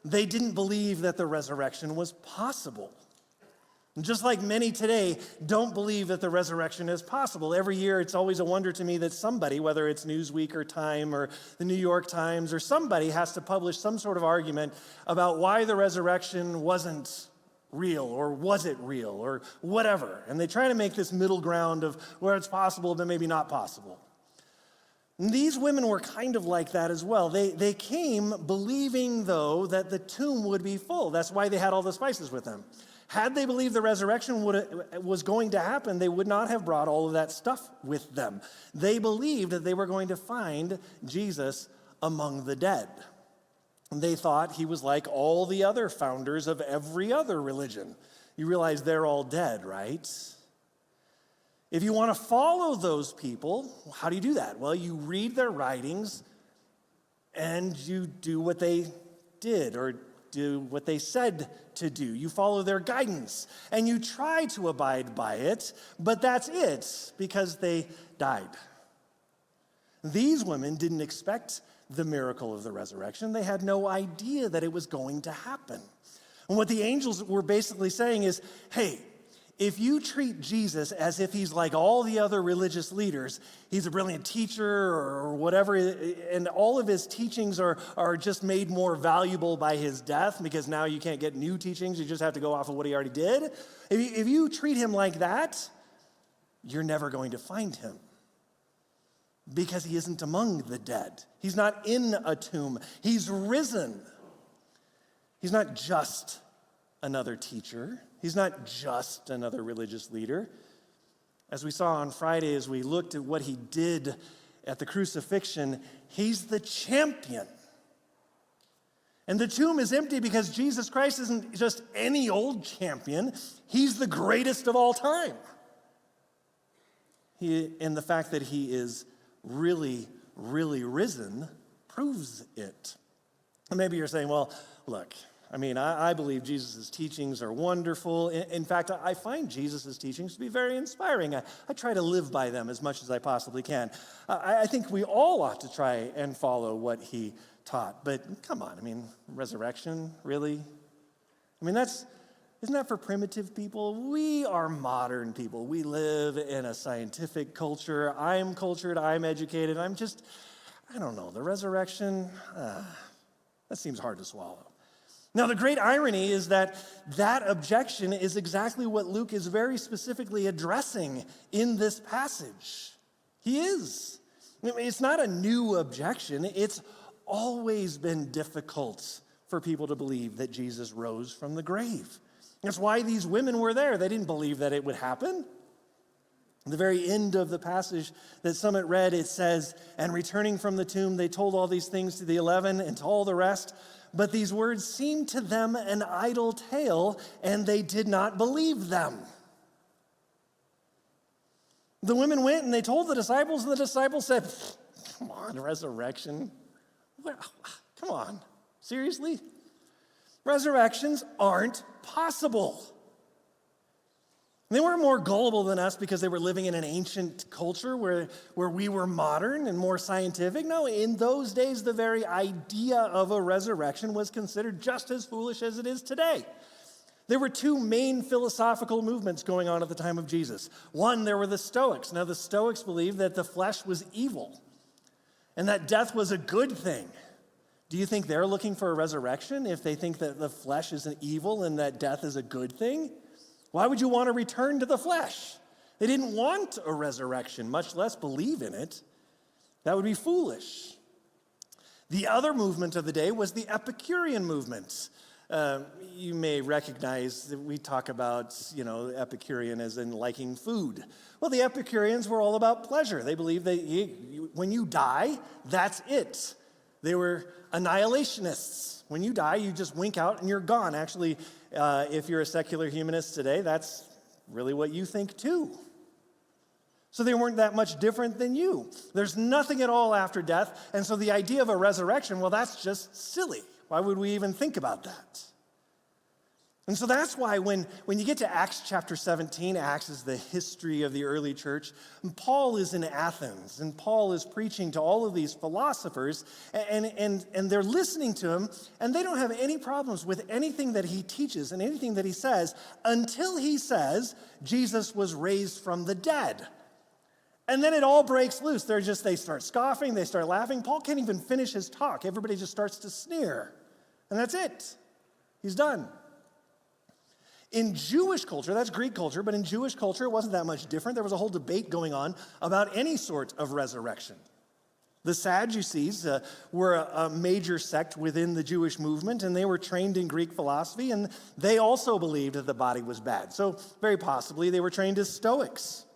They didn't believe that the resurrection was possible. And just like many today don't believe that the resurrection is possible. Every year it's always a wonder to me that somebody, whether it's Newsweek or Time or the New York Times or somebody, has to publish some sort of argument about why the resurrection wasn't real or was it real or whatever. And they try to make this middle ground of where it's possible but maybe not possible. And these women were kind of like that as well. They came believing, though, that the tomb would be full. That's why they had all the spices with them. Had they believed the resurrection was going to happen, they would not have brought all of that stuff with them. They believed that they were going to find Jesus among the dead. They thought he was like all the other founders of every other religion. You realize they're all dead, right? If you want to follow those people, how do you do that? Well, you read their writings and you do what they did or do what they said to do. You follow their guidance and you try to abide by it, but that's it because they died. These women didn't expect the miracle of the resurrection. They had no idea that it was going to happen. And what the angels were basically saying is, hey, if you treat Jesus as if he's like all the other religious leaders, he's a brilliant teacher or whatever, and all of his teachings are just made more valuable by his death because now you can't get new teachings, you just have to go off of what he already did. If you treat him like that, you're never going to find him because he isn't among the dead. He's not in a tomb. He's risen. He's not just another teacher. He's not just another religious leader. As we saw on Friday, as we looked at what he did at the crucifixion, he's the champion. And the tomb is empty because Jesus Christ isn't just any old champion. He's the greatest of all time. And the fact that he is really, really risen proves it. And maybe you're saying, well, look, I believe Jesus' teachings are wonderful. In fact, I find Jesus' teachings to be very inspiring. I try to live by them as much as I possibly can. I think we all ought to try and follow what he taught. But come on, resurrection, really? Isn't that for primitive people? We are modern people. We live in a scientific culture. I'm cultured, I'm educated. I don't know, the resurrection, that seems hard to swallow. Now, the great irony is that objection is exactly what Luke is very specifically addressing in this passage. He is. It's not a new objection. It's always been difficult for people to believe that Jesus rose from the grave. That's why these women were there. They didn't believe that it would happen. At the very end of the passage that Summit read, it says, "And returning from the tomb, they told all these things to the 11 and to all the rest. But these words seemed to them an idle tale, and they did not believe them." The women went and they told the disciples, and the disciples said, "Come on, resurrection? Come on, seriously? Resurrections aren't possible." They weren't more gullible than us because they were living in an ancient culture where we were modern and more scientific. No, in those days, the very idea of a resurrection was considered just as foolish as it is today. There were two main philosophical movements going on at the time of Jesus. One, there were the Stoics. Now, the Stoics believed that the flesh was evil and that death was a good thing. Do you think they're looking for a resurrection if they think that the flesh is an evil and that death is a good thing? Why would you want to return to the flesh? They didn't want a resurrection, much less believe in it. That would be foolish. The other movement of the day was the Epicurean movement. You may recognize that we talk about, Epicurean as in liking food. Well, the Epicureans were all about pleasure. They believed that when you die, that's it. They were annihilationists. When you die, you just wink out and you're gone. Actually, if you're a secular humanist today, that's really what you think too. So they weren't that much different than you. There's nothing at all after death, and so the idea of a resurrection, well, that's just silly. Why would we even think about that? And so that's why when you get to Acts chapter 17, Acts is the history of the early church, and Paul is in Athens, and Paul is preaching to all of these philosophers, and they're listening to him, and they don't have any problems with anything that he teaches and anything that he says until he says Jesus was raised from the dead. And then it all breaks loose. They start scoffing, they start laughing. Paul can't even finish his talk. Everybody just starts to sneer. And that's it. He's done. In Jewish culture, that's Greek culture, but in Jewish culture, it wasn't that much different. There was a whole debate going on about any sort of resurrection. The Sadducees were a major sect within the Jewish movement, and they were trained in Greek philosophy, and they also believed that the body was bad. So very possibly they were trained as Stoics.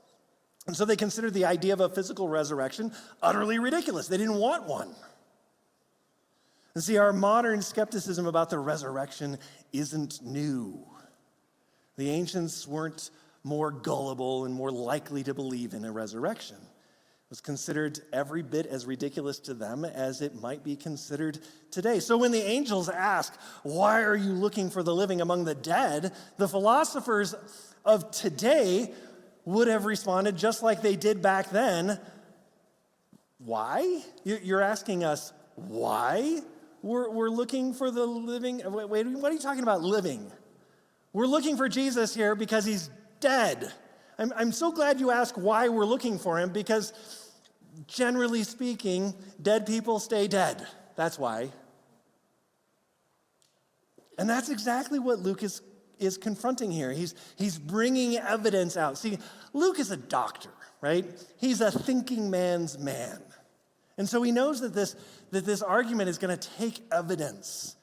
And so they considered the idea of a physical resurrection utterly ridiculous. They didn't want one. And see, our modern skepticism about the resurrection isn't new. The ancients weren't more gullible and more likely to believe in a resurrection. It was considered every bit as ridiculous to them as it might be considered today. So when the angels ask, "Why are you looking for the living among the dead?" the philosophers of today would have responded just like they did back then. Why? You're asking us why we're looking for the living? Wait, what are you talking about living? We're looking for Jesus here because he's dead. I'm so glad you asked why we're looking for him, because generally speaking, dead people stay dead. That's why. And that's exactly what Luke is confronting here. He's bringing evidence out. See, Luke is a doctor, right? He's a thinking man's man. And so he knows that this argument is going to take evidence.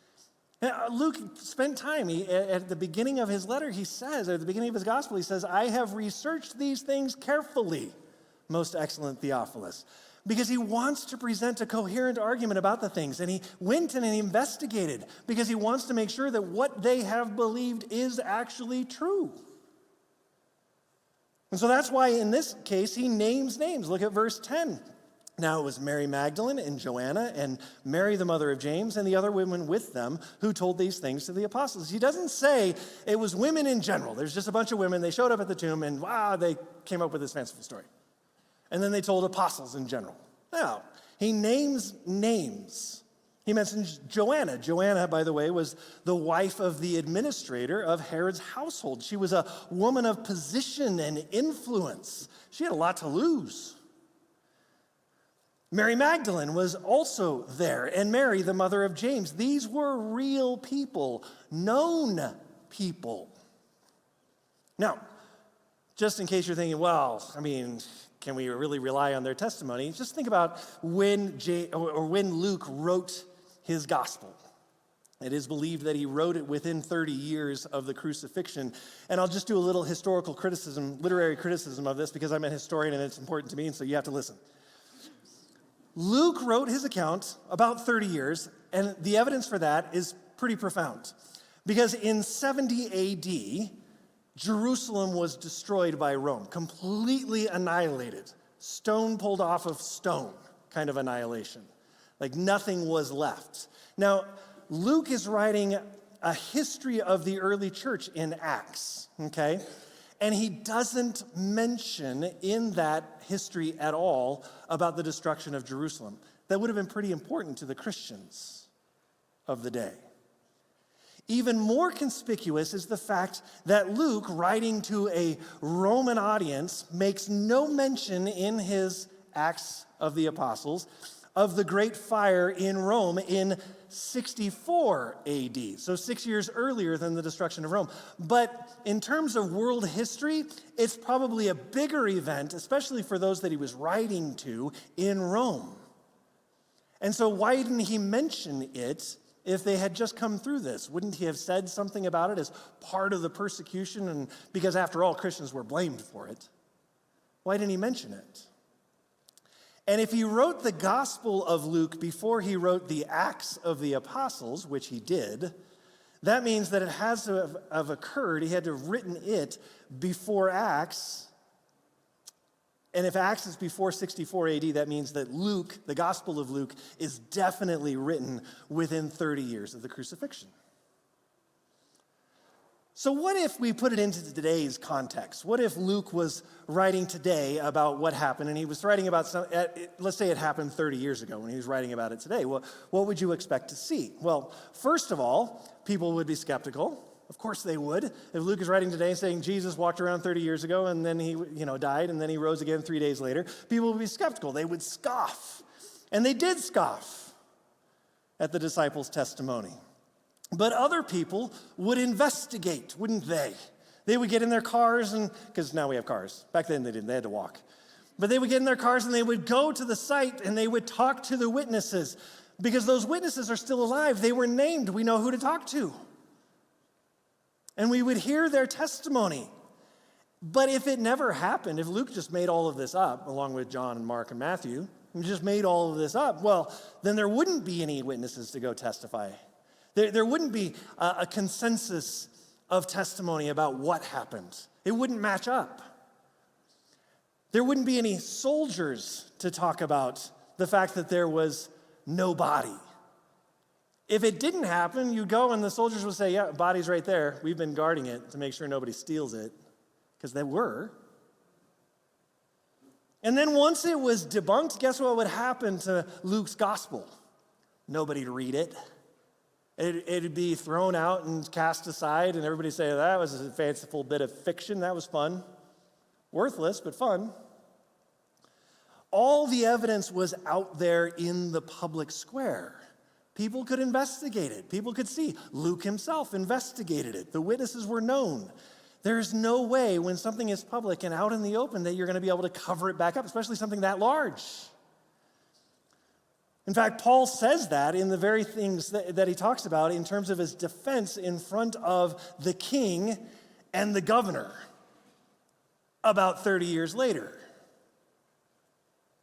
Luke spent time, at the beginning of his letter, he says, at the beginning of his gospel, he says, "I have researched these things carefully, most excellent Theophilus," because he wants to present a coherent argument about the things. And he went and he investigated because he wants to make sure that what they have believed is actually true. And so that's why in this case, he names names. Look at verse 10. Now it was Mary Magdalene and Joanna and Mary, the mother of James, and the other women with them who told these things to the apostles. He doesn't say it was women in general. There's just a bunch of women. They showed up at the tomb and wow, they came up with this fanciful story. And then they told apostles in general. No, he names names. He mentions Joanna. Joanna, by the way, was the wife of the administrator of Herod's household. She was a woman of position and influence. She had a lot to lose. Mary Magdalene was also there, and Mary, the mother of James. These were real people, known people. Now, just in case you're thinking, well, can we really rely on their testimony? Just think about when Luke wrote his gospel. It is believed that he wrote it within 30 years of the crucifixion. And I'll just do a little historical criticism, literary criticism of this, because I'm a historian and it's important to me, and so you have to listen. Luke wrote his account about 30 years, and the evidence for that is pretty profound. Because in 70 AD, Jerusalem was destroyed by Rome, completely annihilated. Stone pulled off of stone kind of annihilation. Like nothing was left. Now, Luke is writing a history of the early church in Acts, okay? And he doesn't mention in that history at all about the destruction of Jerusalem. That would have been pretty important to the Christians of the day. Even more conspicuous is the fact that Luke, writing to a Roman audience, makes no mention in his Acts of the Apostles of the great fire in Rome in 64 AD, so 6 years earlier than the destruction of Rome. But in terms of world history, it's probably a bigger event, especially for those that he was writing to in Rome. And so why didn't he mention it if they had just come through this? Wouldn't he have said something about it as part of the persecution? And because after all, Christians were blamed for it. Why didn't he mention it? And if he wrote the Gospel of Luke before he wrote the Acts of the Apostles, which he did, that means that it has to have occurred. He had to have written it before Acts. And if Acts is before 64 AD, that means that Luke, the Gospel of Luke, is definitely written within 30 years of the crucifixion. So what if we put it into today's context? What if Luke was writing today about what happened, and he was writing about let's say it happened 30 years ago when he was writing about it today. Well, what would you expect to see? Well, first of all, people would be skeptical. Of course they would. If Luke is writing today saying Jesus walked around 30 years ago and then he died and then he rose again 3 days later, people would be skeptical. They would scoff. And they did scoff at the disciples' testimony. But other people would investigate, wouldn't they? They would get in their cars, and because now we have cars. Back then they didn't, they had to walk. But they would get in their cars and they would go to the site and they would talk to the witnesses because those witnesses are still alive. They were named. We know who to talk to. And we would hear their testimony. But if it never happened, if Luke just made all of this up, along with John and Mark and Matthew, and just made all of this up, well, then there wouldn't be any witnesses to go testify. There wouldn't be a consensus of testimony about what happened. It wouldn't match up. There wouldn't be any soldiers to talk about the fact that there was no body. If it didn't happen, you go and the soldiers would say, yeah, body's right there. We've been guarding it to make sure nobody steals it, because they were. And then once it was debunked, guess what would happen to Luke's gospel? Nobody'd read it. It'd be thrown out and cast aside, and everybody say, that was a fanciful bit of fiction. That was fun. Worthless, but fun. All the evidence was out there in the public square. People could investigate it. People could see. Luke himself investigated it. The witnesses were known. There's no way when something is public and out in the open that you're going to be able to cover it back up, especially something that large. In fact, Paul says that in the very things that he talks about in terms of his defense in front of the king and the governor about 30 years later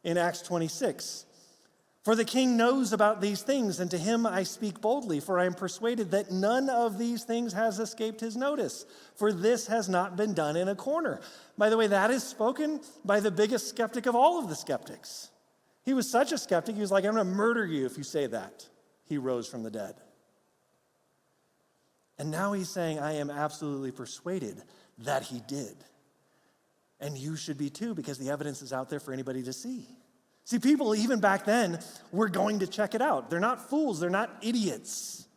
in Acts 26. For the king knows about these things, and to him I speak boldly, for I am persuaded that none of these things has escaped his notice, for this has not been done in a corner. By the way, that is spoken by the biggest skeptic of all of the skeptics. He was such a skeptic, he was like, I'm going to murder you if you say that. He rose from the dead. And now he's saying, I am absolutely persuaded that he did. And you should be too, because the evidence is out there for anybody to see. See, people even back then were going to check it out. They're not fools. They're not idiots.